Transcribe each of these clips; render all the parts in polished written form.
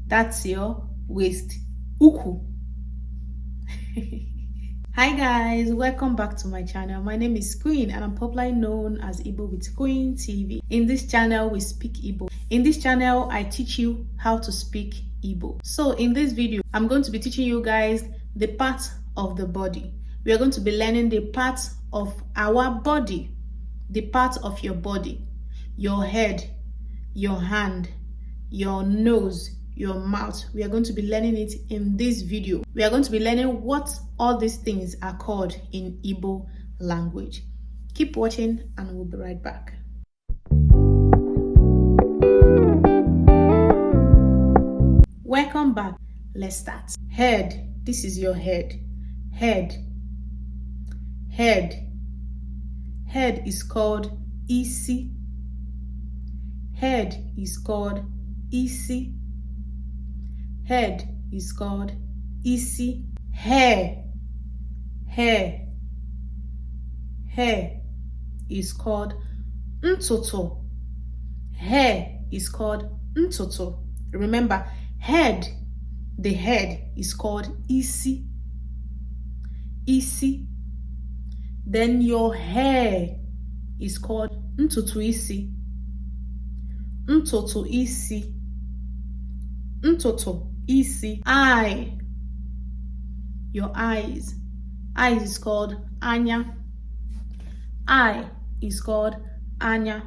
That's your waist. Uku. Hi guys, welcome back to my channel. My name is Queen and I'm popularly known as IGBO with Queen TV. In this channel, we speak Igbo. In this channel, I teach you how to speak Igbo. So in this video, I'm going to be teaching you guys the parts of the body. We are going to be learning the parts of our body, the parts of your body, your head, your hand, your nose, your mouth. We are going to be learning it in this video. We are going to be learning what all these things are called in Igbo language. Keep watching and we'll be right back. Welcome back. Let's start. Head. This is your head. Head. Head. Head is called isi. Head is called isi. Head is called isi. Hair. Hair. Hair is called ntutu. Hair is called ntutu. Remember, head, the head is called isi. Isi. Then your hair is called ntutu isi. Ntutu isi. Ntutu isi. Eye. Your eyes. Eyes is called anya. Eye is called anya.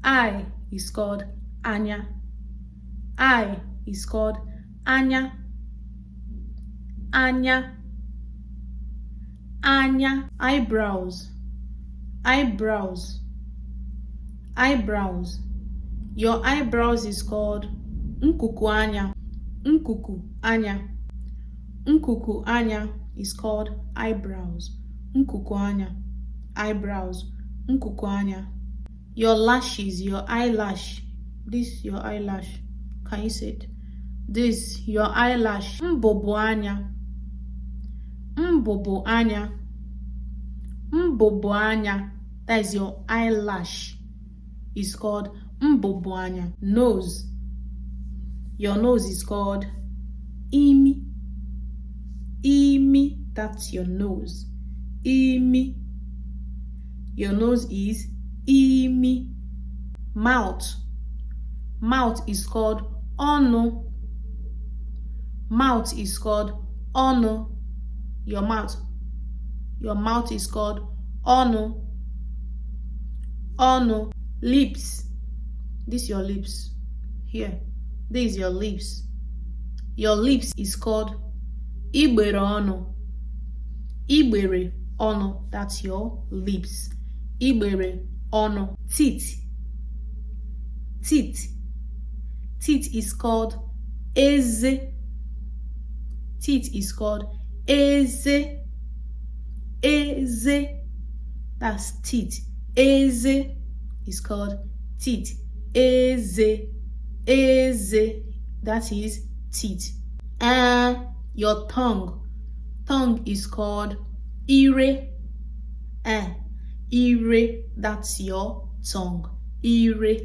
Eye is called anya. Eye is called anya. Anya. Anya. Eyebrows. Eyebrows. Eyebrows. Your eyebrows is called nkuku anya. Nkuku anya. Nkuku anya is called eyebrows. Nkuku anya. Eyebrows. Nkuku anya. Your lashes, your eyelash. This your eyelash. Can you say it? This your eyelash. Mbobo anya. Mbobo anya. Mbobo anya. That is your eyelash. It's called mbobo anya. Nose. Your nose is called imi. Imi. That's your nose. Imi. Your nose is imi. Mouth. Mouth is called ono. Mouth is called ono. Your mouth. Your mouth is called ono. Ono. Lips. This is your lips. Here. This is your lips. Your lips is called igbere ono. Igbere ono. That's your lips. Igbere ono. Teeth. Teeth. Teeth is called eze. Teeth is called eze. Eze. That's teeth. Eze is called teeth. Eze. Eze. That is teeth. Your tongue. Tongue is called ire. Ire. That's your tongue. Ire.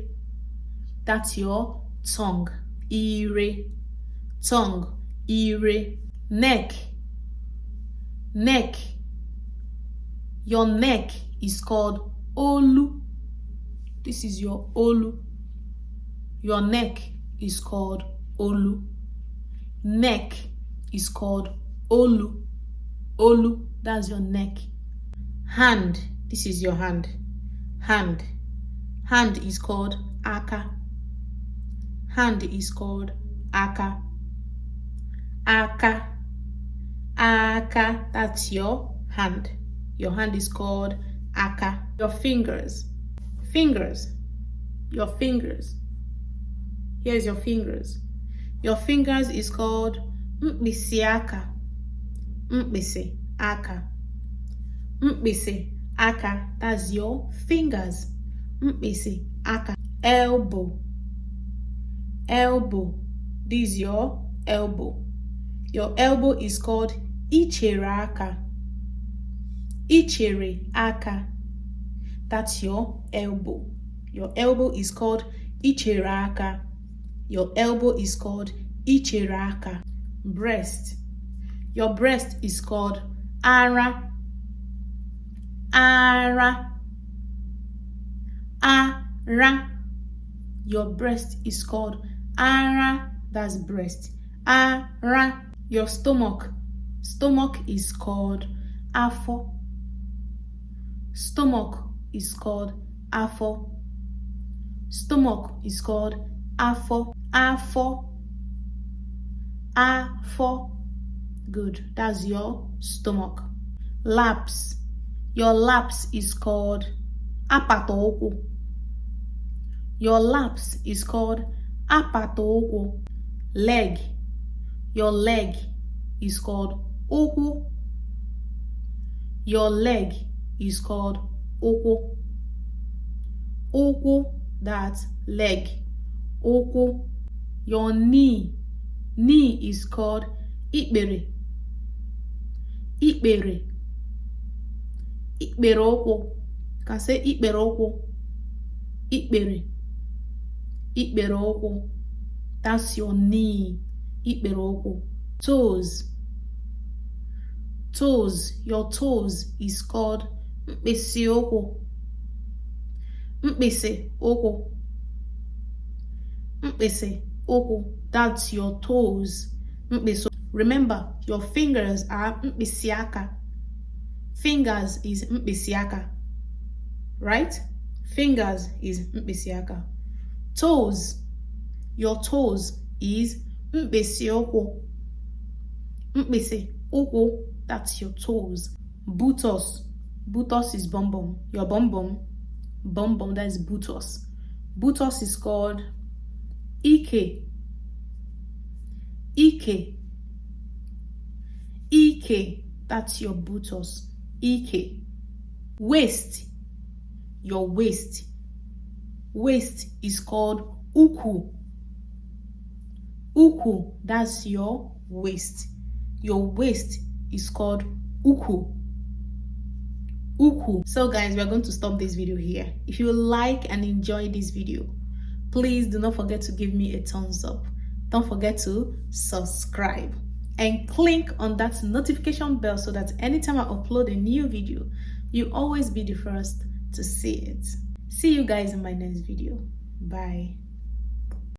That's your tongue. Ire. Tongue. Ire. Neck. Neck. Your neck is called olu. This is your olu. Your neck is called olu. Neck is called olu. Olu. That's your neck. Hand. This is your hand. Hand. Hand is called aka. Hand is called aka. Aka. Aka. That's your hand. Your hand is called aka. Your fingers. Fingers. Your fingers. Here's your fingers. Your fingers is called mkpịsị aka. Mkpịsị aka. Mkpịsị aka. That's your fingers. Mkpịsị aka. Elbow. Elbow. This is your elbow. Your elbow is called ichere aka. Ichere aka. That's your elbow. Your elbow is called ichere aka. Your elbow is called icheraka. Breast. Your breast is called ara. Ara. Ara. Your breast is called ara. That's breast. Ara. Your stomach. Stomach is called afo. Stomach is called afo. Stomach is called afo. Afo. Afo. Good. That's your stomach. Laps. Your laps is called apatooko. Your laps is called apatooko. Leg. Your leg is called oku. Your leg is called oku. Oku, that's leg. Oku. Your knee. Knee is called ikbere. Ikbere. Ikbere oku. You can say ikbere oku. Ikbere. Ikbere oku. That's your knee. Ikbere oku. Toes. Toes. Your toes is called mkpịsị ụkwụ. Mkpịsị ụkwụ. Mkpịsị ụkwụ. That's your toes. Mkpịsị. Remember, your fingers are mkpịsị aka. Fingers is mkpịsị aka. Right? Fingers is mkpịsị aka. Toes. Your toes is mkpịsị ụkwụ. Mkpịsị ụkwụ. That's your toes. Buttocks. Buttocks is bum bum. Your bum bum. Bum bum, that is buttocks. Buttocks is called ike. Ike. Ike. That's your buttocks. Ike. Waist. Your waist. Waist is called uku. Uku. That's your waist. Your waist is called uku. Uku. So guys, we are going to stop this video here. If you like and enjoy this video, please do not forget to give me a thumbs up. Don't forget to subscribe and click on that notification bell so that anytime I upload a new video, you always be the first to see it. See you guys in my next video. Bye.